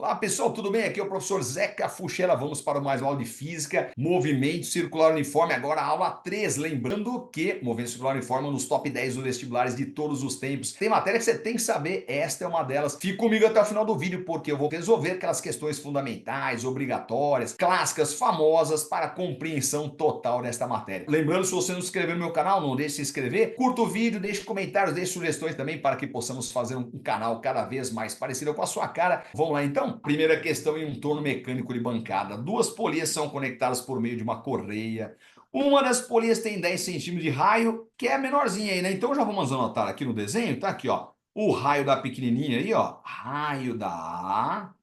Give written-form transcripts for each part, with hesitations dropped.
Olá pessoal, tudo bem? Aqui é o professor Zeca Fuchella. Vamos para mais uma aula de física, movimento circular uniforme. Agora a aula 3. Lembrando que movimento circular uniforme é um dos top 10 dos vestibulares de todos os tempos. Tem matéria que você tem que saber, esta é uma delas. Fique comigo até o final do vídeo porque eu vou resolver aquelas questões fundamentais, obrigatórias, clássicas, famosas para a compreensão total desta matéria. Lembrando, se você não se inscreveu no meu canal, não deixe de se inscrever. Curta o vídeo, deixe comentários, deixe sugestões também para que possamos fazer um canal cada vez mais parecido com a sua cara. Vamos lá então? Primeira questão em um torno mecânico de bancada. Duas polias são conectadas por meio de uma correia. Uma das polias tem 10 centímetros de raio, que é a menorzinha aí, né? Então já vamos anotar aqui no desenho, tá aqui, ó. O raio da pequenininha aí, ó. Raio da A,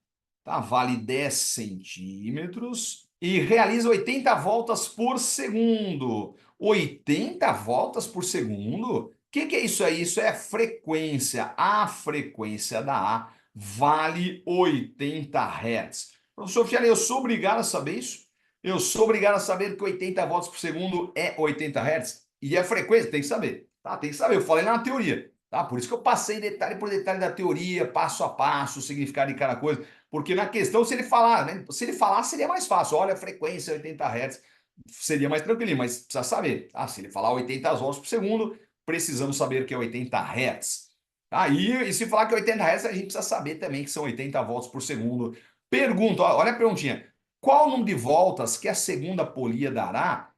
tá? Vale 10 centímetros e realiza 80 voltas por segundo. 80 voltas por segundo? O que é isso aí? Isso é frequência. A frequência da A vale 80 Hz. Professor Fiala, eu sou obrigado a saber isso? Eu sou obrigado a saber que 80 voltas por segundo é 80 Hz? E a frequência, tem que saber, tá? Tem que saber, eu falei na teoria, tá? Por isso que eu passei detalhe por detalhe da teoria, passo a passo, o significado de cada coisa, porque na questão, se ele falar, né? Se ele falar, seria mais fácil, olha a frequência 80 Hz, seria mais tranquilo, mas precisa saber, tá? Se ele falar 80 voltas por segundo, precisamos saber que é 80 Hz. Aí, e se falar que é 80 Hz, a gente precisa saber também que são 80 volts por segundo. Pergunta, olha a perguntinha. Qual o número de voltas que a segunda polia dará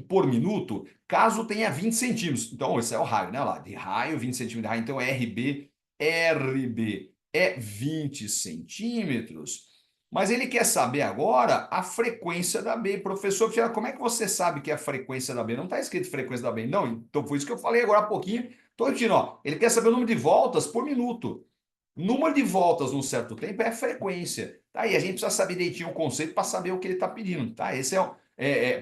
por minuto, caso tenha 20 centímetros? Então, esse é o raio, né? Lá, de raio, 20 centímetros de raio. Então, RB é 20 centímetros. Mas ele quer saber agora a frequência da B. Professor Fiala, como é que você sabe que é a frequência da B? Não está escrito frequência da B, não. Então, foi isso que eu falei agora há pouquinho. Estou repetindo, ó. Ele quer saber o número de voltas por minuto. Número de voltas num certo tempo é frequência. Tá? E a gente precisa saber direitinho o conceito para saber o que ele está pedindo. Tá? Esse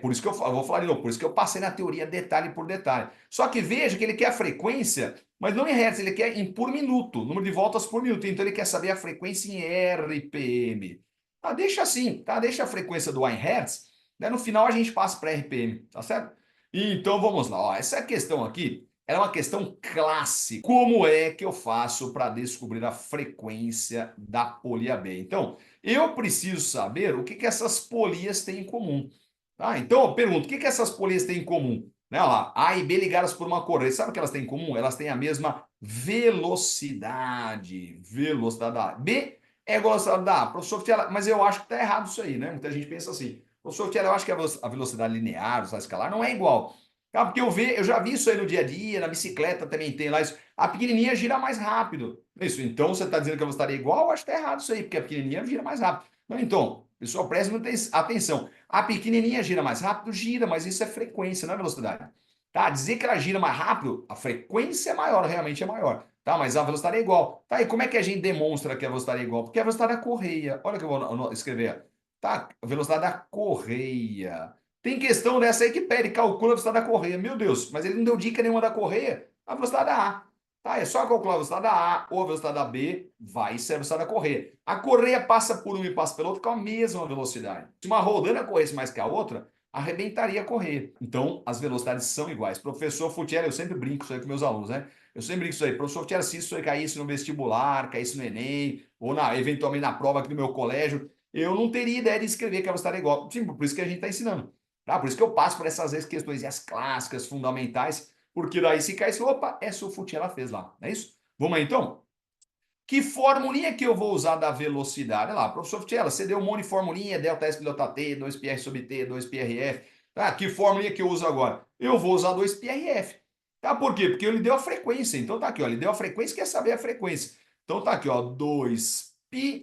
por isso que eu vou falar de novo, por isso que eu passei na teoria detalhe por detalhe. Só que veja que ele quer a frequência, mas não em hertz, ele quer em por minuto, número de voltas por minuto. Então ele quer saber a frequência em RPM. Tá? Deixa assim, tá? Deixa a frequência do A em hertz, né? No final a gente passa para RPM, tá certo? Então vamos lá. Ó, essa questão aqui é uma questão clássica. Como é que eu faço para descobrir a frequência da polia B? Então, eu preciso saber o que essas polias têm em comum. Tá? Então, eu pergunto, o que essas polias têm em comum? Né, olha lá, A e B ligadas por uma corrente. Sabe o que elas têm em comum? Elas têm a mesma velocidade. Velocidade da A. B é igual a velocidade da A. Professor Fiala, mas eu acho que está errado isso aí, né? Muita gente pensa assim. Professor Fiala, eu acho que a velocidade linear, a velocidade escalar, não é igual. Ah, porque eu já vi isso aí no dia a dia, na bicicleta também tem lá isso. A pequenininha gira mais rápido. Isso, então você está dizendo que a velocidade é igual? Eu acho que está errado isso aí, porque a pequenininha gira mais rápido. Não, então, pessoal, preste muita atenção. A pequenininha gira mais rápido? Gira, mas isso é frequência, não é velocidade. Tá? Dizer que ela gira mais rápido, a frequência é maior, realmente é maior. Tá? Mas a velocidade é igual. Tá? E como é que a gente demonstra que a velocidade é igual? Porque a velocidade da correia. Olha que eu vou escrever. Tá? A velocidade da correia. Tem questão dessa aí que pede, calcula a velocidade da correia. Meu Deus, mas ele não deu dica nenhuma da correia. A velocidade da A. Tá? É só calcular a velocidade da A ou a velocidade da B, vai ser a velocidade da correia. A correia passa por um e passa pelo outro com a mesma velocidade. Se uma rodana corresse mais que a outra, arrebentaria a correia. Então, as velocidades são iguais. Professor Futiera, eu sempre brinco isso aí com meus alunos, né? Eu sempre brinco isso aí. Professor Futiera, se isso aí caísse no vestibular, caísse no Enem, ou eventualmente na prova aqui do meu colégio, eu não teria ideia de escrever que a velocidade é igual. Sim, por isso que a gente está ensinando. Tá? Por isso que eu passo por essas questões as clássicas, fundamentais, porque daí se cair, opa, essa o Futiela fez lá, não é isso? Vamos aí então? Que formulinha que eu vou usar da velocidade? Olha lá, professor Futiela, você deu um monte de formulinha, delta S delta T, 2πr sobre T, 2πrf. Tá? Que formulinha que eu uso agora? Eu vou usar 2πrf. Tá? Por quê? Porque ele deu a frequência. Então tá aqui, ó, ele deu a frequência, quer saber a frequência. Então tá aqui, ó, 2πrb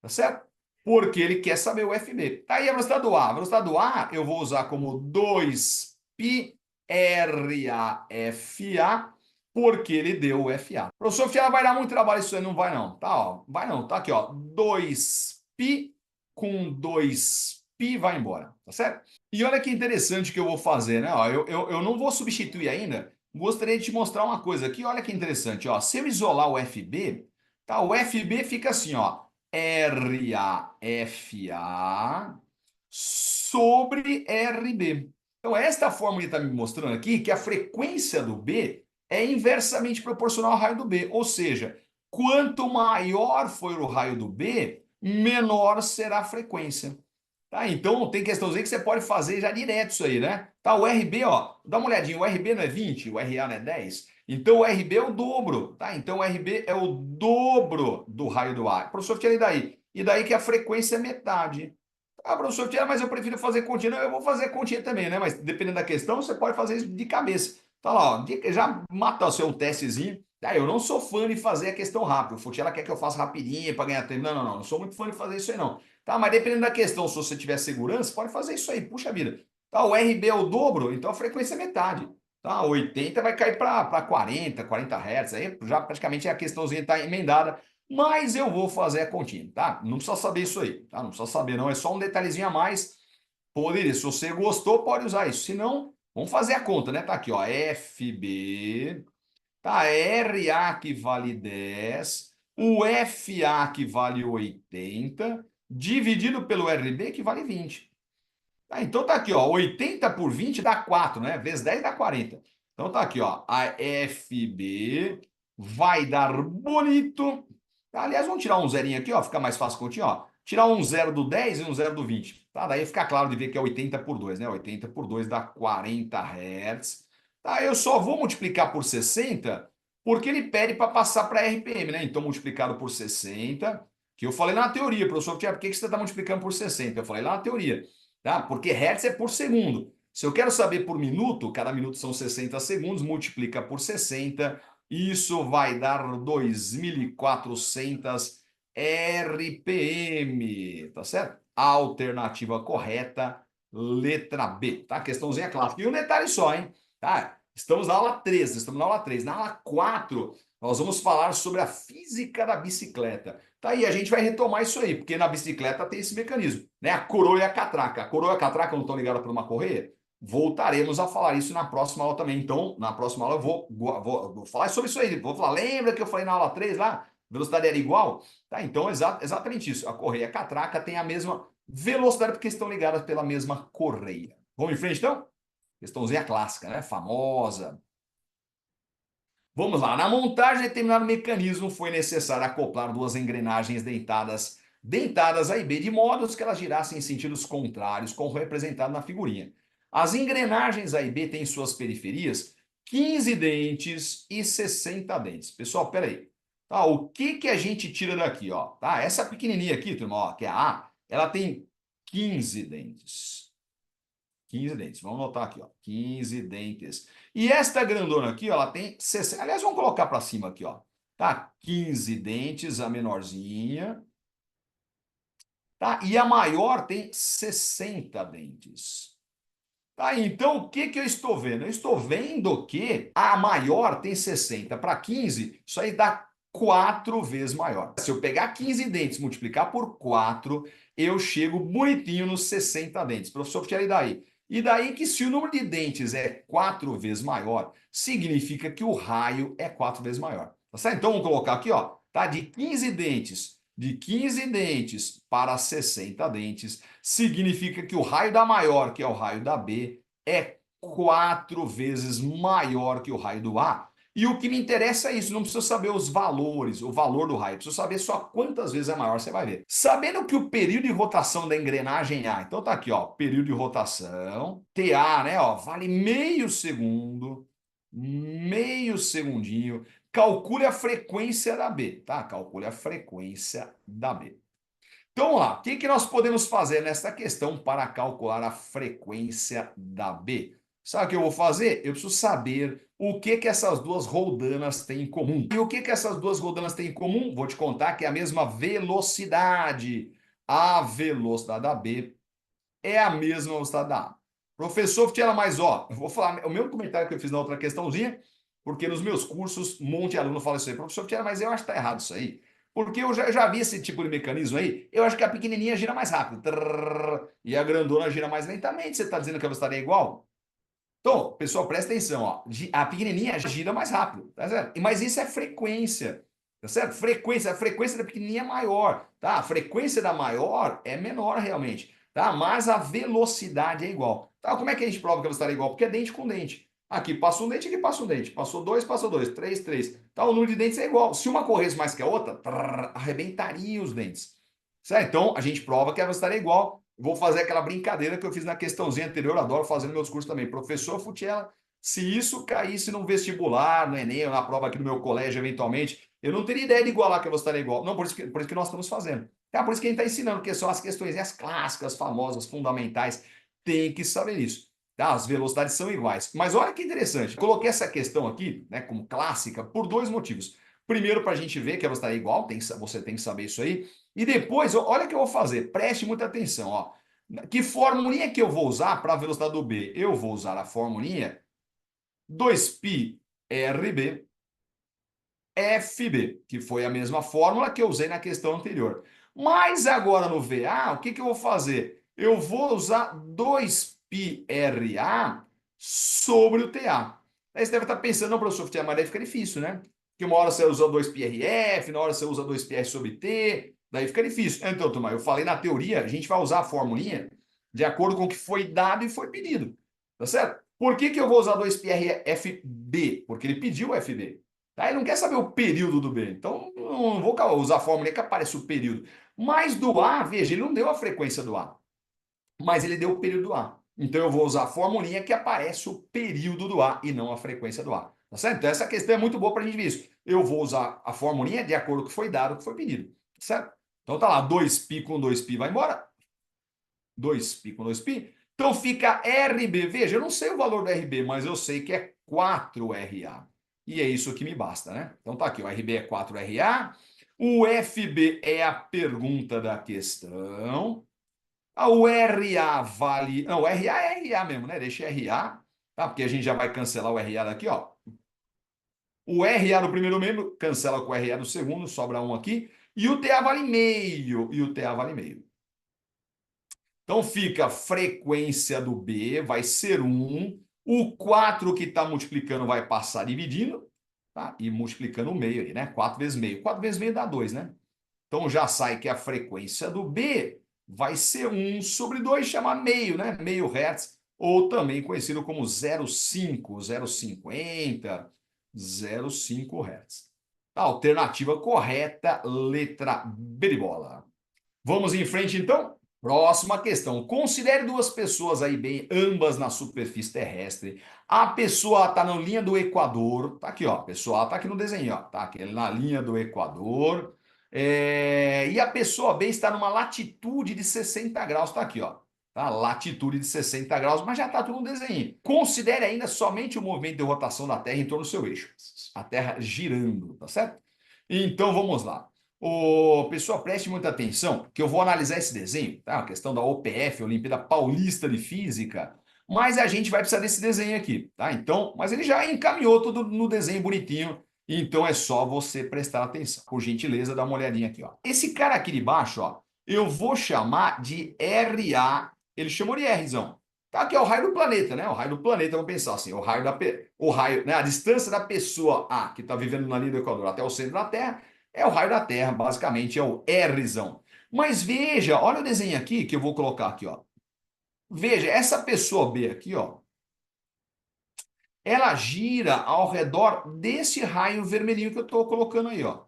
tá certo? Porque ele quer saber o FB. Tá aí a velocidade do A. A velocidade do A eu vou usar como 2πRAFA, porque ele deu o FA. Professor Fiala, vai dar muito trabalho isso aí? Não vai não. Tá, ó, vai não. Tá aqui, ó. 2π com 2π vai embora, tá certo? E olha que interessante que eu vou fazer, né? Ó, eu não vou substituir ainda. Gostaria de te mostrar uma coisa aqui. Olha que interessante, ó. Se eu isolar o FB, tá? O FB fica assim, ó. RAFA sobre RB. Então, esta fórmula está me mostrando aqui que a frequência do B é inversamente proporcional ao raio do B, ou seja, quanto maior for o raio do B, menor será a frequência. Tá? Então tem questãozinha que você pode fazer já direto isso aí, né? Tá, o RB, ó, dá uma olhadinha, o RB não é 20, o RA não é 10? Então o RB é o dobro, tá? Então o RB é o dobro do raio do A. Professor, tira daí. E daí que a frequência é metade. Ah, professor, tira, mas eu prefiro fazer continha. Não, eu vou fazer continha também, né? Mas dependendo da questão, você pode fazer isso de cabeça. Tá lá, ó, já mata o seu testezinho. Ah, eu não sou fã de fazer a questão rápido. O Futiela quer que eu faça rapidinho para ganhar tempo. Não, não, não. Não sou muito fã de fazer isso aí, não. Tá, mas dependendo da questão, se você tiver segurança, pode fazer isso aí. Puxa vida. Tá, o RB é o dobro, então a frequência é metade. Tá, 80 vai cair para 40 Hz. Aí já praticamente a questãozinha está emendada. Mas eu vou fazer a continha, tá? Não precisa saber isso aí, tá? Não precisa saber, não. É só um detalhezinho a mais. Poderia, se você gostou, pode usar isso. Se não, vamos fazer a conta, né? Tá aqui, ó. FB. Tá, RA que vale 10, o FA que vale 80, dividido pelo RB que vale 20. Tá, então tá aqui, ó, 80 por 20 dá 4, né? Vezes 10 dá 40. Então tá aqui, ó, a FB vai dar bonito. Tá, aliás, vamos tirar um zerinho aqui, ó, fica mais fácil continha, ó. Tirar um zero do 10 e um zero do 20. Tá, daí fica claro de ver que é 80 por 2, né? 80 por 2 dá 40 Hz. Tá, eu só vou multiplicar por 60 porque ele pede para passar para RPM, né? Então multiplicado por 60, que eu falei na teoria, professor, por que você está multiplicando por 60? Eu falei lá na teoria. Tá? Porque Hertz é por segundo. Se eu quero saber por minuto, cada minuto são 60 segundos, multiplica por 60, isso vai dar 2.400 RPM, tá certo? Alternativa correta, letra B, tá? Questãozinha clássica. E um detalhe só, hein? Tá? Estamos na aula 3, estamos na aula 3. Na aula 4, nós vamos falar sobre a física da bicicleta. Tá aí, a gente vai retomar isso aí, porque na bicicleta tem esse mecanismo, né? A coroa e a catraca. A coroa e a catraca não estão ligadas por uma correia? Voltaremos a falar isso na próxima aula também. Então, na próxima aula eu vou falar sobre isso aí. Vou falar, lembra que eu falei na aula 3 lá? Velocidade era igual? Tá, então, exatamente isso. A correia e a catraca têm a mesma velocidade porque estão ligadas pela mesma correia. Vamos em frente, então? Questãozinha clássica, né? Famosa. Vamos lá. Na montagem de determinado mecanismo foi necessário acoplar duas engrenagens dentadas A e B, de modo que elas girassem em sentidos contrários, como representado na figurinha. As engrenagens A e B têm em suas periferias 15 dentes e 60 dentes. Pessoal, peraí. Tá, o que a gente tira daqui? Ó? Tá, essa pequenininha aqui, turma, ó, que é a A, ela tem 15 dentes. 15 dentes. Vamos anotar aqui, ó. 15 dentes. E esta grandona aqui, ó, ela tem 60. Aliás, vamos colocar para cima aqui, ó. Tá? 15 dentes, a menorzinha. Tá? E a maior tem 60 dentes. Tá? Então, o que eu estou vendo? Eu estou vendo que a maior tem 60 para 15, isso aí dá 4 vezes maior. Se eu pegar 15 dentes e multiplicar por 4, eu chego bonitinho nos 60 dentes. Professor, tira daí. E daí que se o número de dentes é 4 vezes maior, significa que o raio é 4 vezes maior. Tá certo? Então, vamos colocar aqui, ó, tá? De 15 dentes para 60 dentes, significa que o raio da maior, que é o raio da B, é 4 vezes maior que o raio do A. E o que me interessa é isso, não precisa saber os valores, o valor do raio, precisa saber só quantas vezes é maior, você vai ver. Sabendo que o período de rotação da engrenagem A, então tá aqui, ó, período de rotação, TA, né, ó, vale meio segundinho. Calcule a frequência da B, tá? Calcule a frequência da B. Então vamos lá, o que nós podemos fazer nesta questão para calcular a frequência da B? Sabe o que eu vou fazer? Eu preciso saber o que essas duas roldanas têm em comum. E o que essas duas roldanas têm em comum? Vou te contar que é a mesma velocidade. A velocidade da B é a mesma velocidade da A. Professor Fittella, mas ó, eu vou falar o mesmo comentário que eu fiz na outra questãozinha, porque nos meus cursos, um monte de aluno fala isso aí. Professor Fittella, mas eu acho que está errado isso aí. Porque eu já vi esse tipo de mecanismo aí, eu acho que a pequenininha gira mais rápido. Trrr, e a grandona gira mais lentamente. Você está dizendo que a velocidade é igual? Então, pessoal, presta atenção, ó. A pequenininha gira mais rápido, tá certo? Mas isso é frequência, tá certo? A frequência da pequenininha é maior, tá? A frequência da maior é menor realmente, tá? Mas a velocidade é igual. Tá? Como é que a gente prova que a velocidade é igual? Porque é dente com dente. Aqui passa um dente, aqui passa um dente. Passou dois, três, três. Tá, o número de dentes é igual. Se uma corresse mais que a outra, arrebentaria os dentes. Certo? Então, a gente prova que a velocidade é igual. Vou fazer aquela brincadeira que eu fiz na questãozinha anterior, adoro fazer nos meus cursos também. Professor Futiela, se isso caísse no vestibular, no Enem, ou na prova aqui no meu colégio, eventualmente, eu não teria ideia de igualar que a velocidade é igual. Não, por isso que nós estamos fazendo. Tá? Por isso que a gente está ensinando, que são as questões as clássicas, famosas, fundamentais. Tem que saber isso. Tá? As velocidades são iguais. Mas olha que interessante. Coloquei essa questão aqui, né, como clássica, por dois motivos. Primeiro, para a gente ver que a velocidade é igual, você tem que saber isso aí. E depois, olha o que eu vou fazer. Preste muita atenção. Ó. Que formulinha que eu vou usar para a velocidade do B? Eu vou usar a formulinha 2π RB FB, que foi a mesma fórmula que eu usei na questão anterior. Mas agora no VA, o que, que eu vou fazer? Eu vou usar 2πRA sobre o TA. Aí você deve estar pensando, não, professor, mas daí fica difícil, né? Porque uma hora você usa 2πRF, na hora você usa 2πR sobre T, daí fica difícil. Então, turma, eu falei na teoria, a gente vai usar a formulinha de acordo com o que foi dado e foi pedido. Tá certo? Por que, que eu vou usar 2πRFB? Porque ele pediu o FB. Tá? Ele não quer saber o período do B. Então, não vou usar a fórmula que aparece o período. Mas do A, veja, ele não deu a frequência do A, mas ele deu o período do A. Então, eu vou usar a formulinha que aparece o período do A e não a frequência do A. Tá certo? Então, essa questão é muito boa para a gente ver isso. Eu vou usar a formulinha de acordo com o que foi dado, o que foi pedido. Tá certo? Então, tá lá, 2π com 2π vai embora. 2π com 2π. Então, fica RB. Veja, eu não sei o valor do RB, mas eu sei que é 4RA. E é isso que me basta, né? Então tá aqui, o RB é 4RA, o FB é a pergunta da questão, o RA vale... Não, o RA é RA mesmo, né? Deixa RA, tá? Porque a gente já vai cancelar o RA daqui, ó. O RA no primeiro membro, cancela com o RA no segundo, sobra um aqui, e o TA vale meio, e o TA vale meio. Então fica a frequência do B, vai ser 1, o 4 que está multiplicando vai passar dividindo, tá? E multiplicando o meio aí, né? 4 vezes meio. 4 vezes meio dá 2, né? Então já sai que a frequência do B vai ser 1 sobre 2, chama meio, né? Meio Hz, ou também conhecido como 0,5, 0,50, 0,5 Hz. A alternativa correta, letra B de bola. Vamos em frente, então? Próxima questão. Considere duas pessoas aí bem, ambas na superfície terrestre. A pessoa A está na linha do Equador. Tá aqui, ó. A pessoa A está aqui no desenho, ó. Tá aqui na linha do Equador. E a pessoa B está numa latitude de 60 graus. Tá aqui, ó. Tá? Latitude de 60 graus, mas já está tudo no desenho. Considere ainda somente o movimento de rotação da Terra em torno do seu eixo. A Terra girando, tá certo? Então vamos lá. Pessoal, preste muita atenção, que eu vou analisar esse desenho, tá? A questão da OPF, Olimpíada Paulista de Física, mas a gente vai precisar desse desenho aqui, tá? Então, mas ele já encaminhou tudo no desenho bonitinho, então é só você prestar atenção. Por gentileza, dá uma olhadinha aqui, ó. Esse cara aqui de baixo, ó, eu vou chamar de RA, ele chamou de Rzão. Tá, aqui é o raio do planeta, né? O raio do planeta, vamos pensar assim, o raio, né? A distância da pessoa A, que está vivendo na linha do Equador até o centro da Terra, é o raio da Terra, basicamente é o Rzão. Mas veja, olha o desenho aqui que eu vou colocar aqui, ó. Veja, essa pessoa B aqui, ó, ela gira ao redor desse raio vermelhinho que eu estou colocando aí, ó.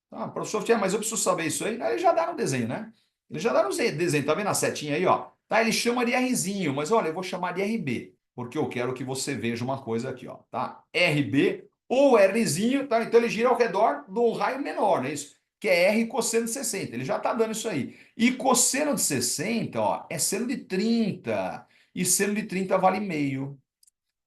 Tá, professor, mas eu preciso saber isso aí. Ele já dá no desenho, né? Ele já dá no desenho, tá vendo a setinha aí, ó? Tá, ele chama de Rzinho, mas olha, eu vou chamar de RB, porque eu quero que você veja uma coisa aqui, ó, tá? RB ou Rzinho, tá? Então ele gira ao redor de um raio menor, não é isso? Que é R cosseno de 60. Ele já tá dando isso aí. E cosseno de 60, ó, é seno de 30. E seno de 30 vale meio.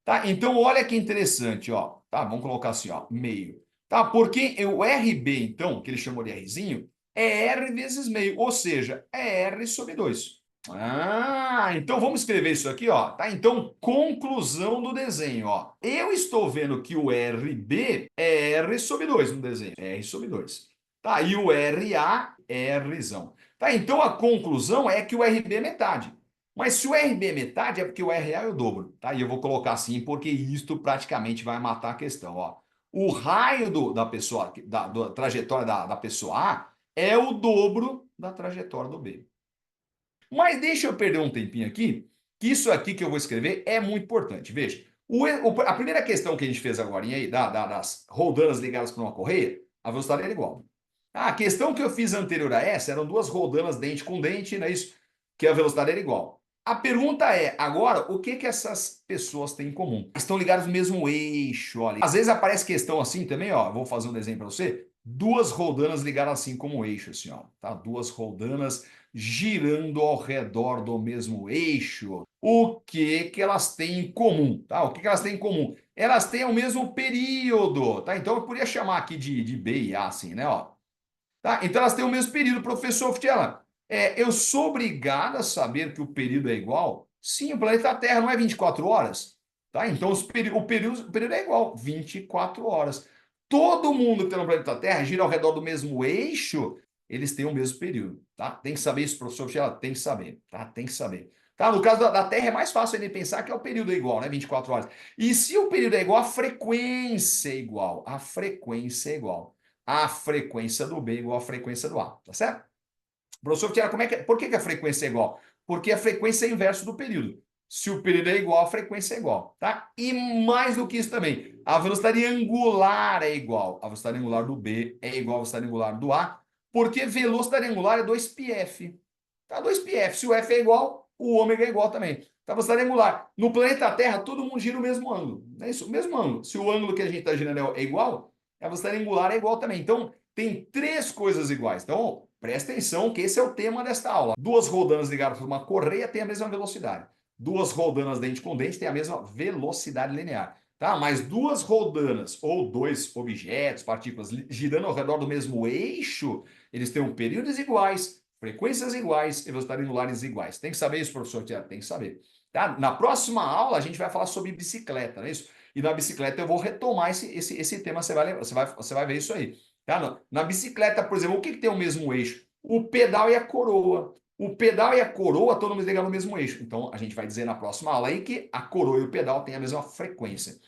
Tá? Então, olha que interessante, ó. Tá? Vamos colocar assim, ó, meio. Tá? Porque o RB, então, que ele chamou de Rzinho, é R vezes meio, ou seja, é R sobre 2. Ah, então vamos escrever isso aqui, ó. Tá? Então, conclusão do desenho, ó. Eu estou vendo que o RB é R sobre 2 no desenho. R sobre 2. Tá? E o RA é Rzão. Tá? Então, a conclusão é que o RB é metade. Mas se o RB é metade, é porque o RA é o dobro, tá? E eu vou colocar assim, porque isto praticamente vai matar a questão, ó. O raio da pessoa, da trajetória da pessoa A é o dobro da trajetória do B. Mas deixa eu perder um tempinho aqui, que isso aqui que eu vou escrever é muito importante. Veja, A primeira questão que a gente fez agora aí, das roldanas ligadas por uma correia, a velocidade era igual. A questão que eu fiz anterior a essa eram duas roldanas dente com dente, não é isso? Que a velocidade era igual. A pergunta é, agora, o que que essas pessoas têm em comum? Estão ligadas no mesmo eixo, olha. Às vezes aparece questão assim também, ó, vou fazer um desenho para você. Duas roldanas ligadas assim como eixo, assim, ó, tá? Duas roldanas girando ao redor do mesmo eixo. O que que elas têm em comum, tá? O que que elas têm em comum? Elas têm o mesmo período, tá? Então eu poderia chamar aqui de B e A, assim, né, ó. Tá? Então elas têm o mesmo período, professor Ftela. Eu sou obrigado a saber que o período é igual? Sim, o planeta Terra não é 24 horas. Tá? Então o período é igual, 24 horas. Todo mundo que está no planeta Terra gira ao redor do mesmo eixo, eles têm o mesmo período. Tá? Tem que saber isso, professor Ftela, tem que saber. Tá? Tem que saber. Tá? No caso da Terra é mais fácil ele pensar que é o período é igual, né? 24 horas. E se o período é igual, a frequência é igual. A frequência é igual. A frequência do B é igual à frequência do A, tá certo? Professor Tiago, por que a frequência é igual? Porque a frequência é inverso do período. Se o período é igual, a frequência é igual, tá? E mais do que isso também, a velocidade angular é igual. A velocidade angular do B é igual à velocidade angular do A, porque velocidade angular é 2πf. Tá? 2πf. Se o F é igual, o ômega é igual também. Tá? Velocidade angular. No planeta Terra, todo mundo gira o mesmo ângulo. Não é isso? O mesmo ângulo. Se o ângulo que a gente está girando é igual, a velocidade angular é igual também. Então, tem três coisas iguais. Então, presta atenção que esse é o tema desta aula. Duas roldanas ligadas por uma correia têm a mesma velocidade. Duas roldanas dente com dente têm a mesma velocidade linear. Tá? Mas duas roldanas ou dois objetos, partículas, girando ao redor do mesmo eixo, eles têm períodos iguais, frequências iguais e velocidades angulares iguais. Tem que saber isso, professor Tiago? Tem que saber. Tá? Na próxima aula, a gente vai falar sobre bicicleta, não é isso? E na bicicleta eu vou retomar esse tema, você vai ver isso aí. Tá? Na bicicleta, por exemplo, o que tem o mesmo eixo? O pedal e a coroa. O pedal e a coroa todo mundo ligam no mesmo eixo. Então, a gente vai dizer na próxima aula aí que a coroa e o pedal têm a mesma frequência.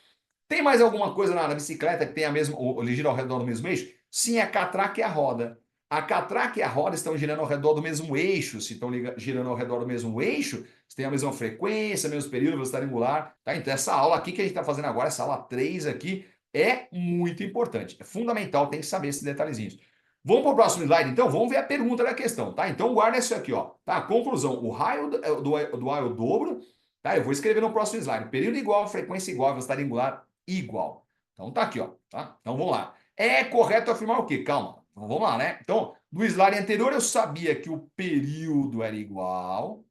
Tem mais alguma coisa na bicicleta que tem a mesma, ou gira ao redor do mesmo eixo? Sim, a catraca e a roda. A catraca e a roda estão girando ao redor do mesmo eixo. Se estão girando ao redor do mesmo eixo, têm a mesma frequência, mesmo período, velocidade angular. Tá? Então, essa aula aqui que a gente está fazendo agora, essa aula 3 aqui, é muito importante. É fundamental, tem que saber esses detalhezinhos. Vamos para o próximo slide, então? Vamos ver a pergunta da questão, tá? Então, guarda isso aqui, ó. Tá? Conclusão. O raio do A é o dobro. Tá? Eu vou escrever no próximo slide. Período igual, frequência igual, velocidade angular igual. Então tá aqui, ó. Tá? Então vamos lá. É correto afirmar o quê? Calma. Então vamos lá, né? Então, no slide anterior eu sabia que o período era igual,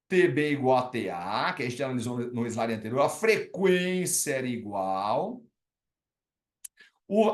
TB igual a TA, que a gente analisou no slide anterior, a frequência era igual,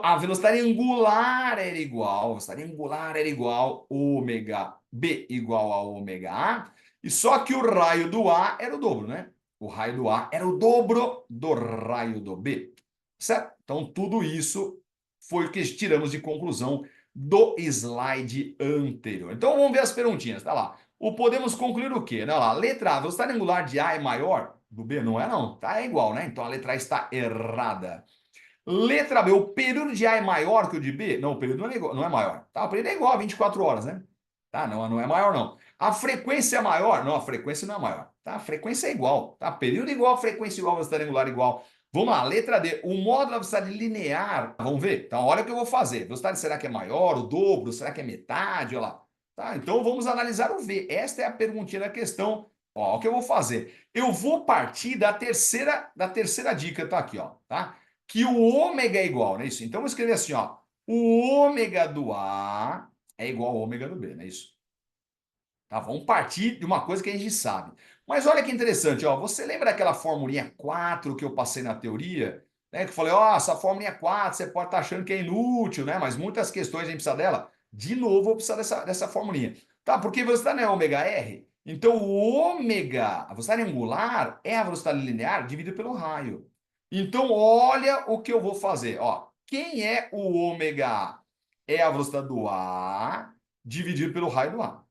a velocidade angular era igual, a velocidade angular era igual, ômega B igual a ômega A, e só que o raio do A era o dobro, né? O raio do A era o dobro do raio do B, certo? Então, tudo isso foi o que tiramos de conclusão do slide anterior. Então, vamos ver as perguntinhas, tá lá. Podemos concluir o quê? Olha lá, letra A, a velocidade angular de A é maior do B? Não é não, tá? É igual, né? Então, a letra A está errada. Letra B, o período de A é maior que o de B? Não, o período não é maior. Tá? O período é igual a 24 horas, né? Tá? Não é maior, não. A frequência é maior? Não, a frequência não é maior. Tá? A frequência é igual. Tá? Período igual, frequência igual, velocidade angular igual. Vamos lá, letra D. O módulo da velocidade linear. Vamos ver? Então, olha o que eu vou fazer. Velocidade será que é maior, o dobro? Será que é metade? Olha lá. Tá? Então, vamos analisar o V. Esta é a perguntinha da questão. Ó, o que eu vou fazer? Eu vou partir da terceira dica, tá aqui, ó. Tá? Que o ômega é igual, não é isso? Então, vou escrever assim, ó. O ômega do A é igual ao ômega do B, não é isso? Tá? Vamos partir de uma coisa que a gente sabe. Mas olha que interessante, ó. Você lembra daquela formulinha 4 que eu passei na teoria? Né? Que eu falei, ó, essa formulinha 4 você pode estar achando que é inútil, né? Mas muitas questões a gente precisa dela. De novo, eu vou precisar dessa formulinha. Tá? Porque a velocidade não é ômega R. Então, o ômega, a velocidade angular, é a velocidade linear dividida pelo raio. Então, olha o que eu vou fazer. Ó, quem é o ômega A? É a velocidade do A dividido pelo raio do A.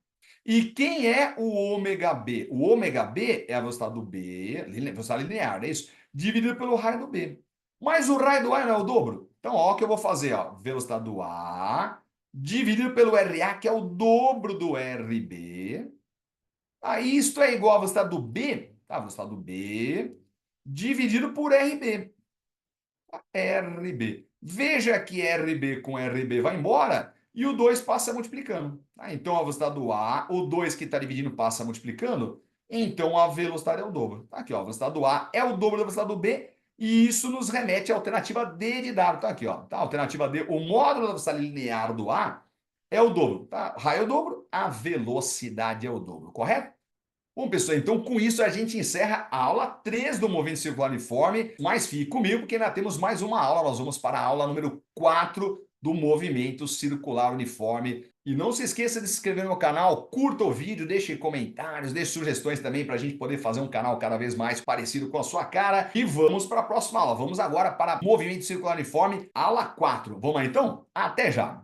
E quem é o ômega B? O ômega B é a velocidade do B, velocidade linear, é isso? Dividido pelo raio do B. Mas o raio do A não é o dobro? Então, ó, o que eu vou fazer, ó, velocidade do A dividido pelo RA, que é o dobro do RB. Aí isto é igual à velocidade do B, tá? A velocidade do B dividido por RB. RB. Veja que RB com RB vai embora e o 2 passa multiplicando. Tá? Então a velocidade do A, o 2 que está dividindo passa multiplicando, então a velocidade é o dobro. Tá aqui, ó, a velocidade do A é o dobro da velocidade do B e isso nos remete à alternativa D de dado. Tá aqui, ó. Tá? Alternativa D, o módulo da velocidade linear do A é o dobro. Tá? Raio é o dobro, a velocidade é o dobro, correto? Bom, pessoal, então com isso a gente encerra a aula 3 do Movimento Circular Uniforme, mas fique comigo porque ainda temos mais uma aula, nós vamos para a aula número 4 do Movimento Circular Uniforme. E não se esqueça de se inscrever no meu canal, curta o vídeo, deixe comentários, deixe sugestões também para a gente poder fazer um canal cada vez mais parecido com a sua cara. E vamos para a próxima aula, vamos agora para Movimento Circular Uniforme, aula 4. Vamos lá então? Até já!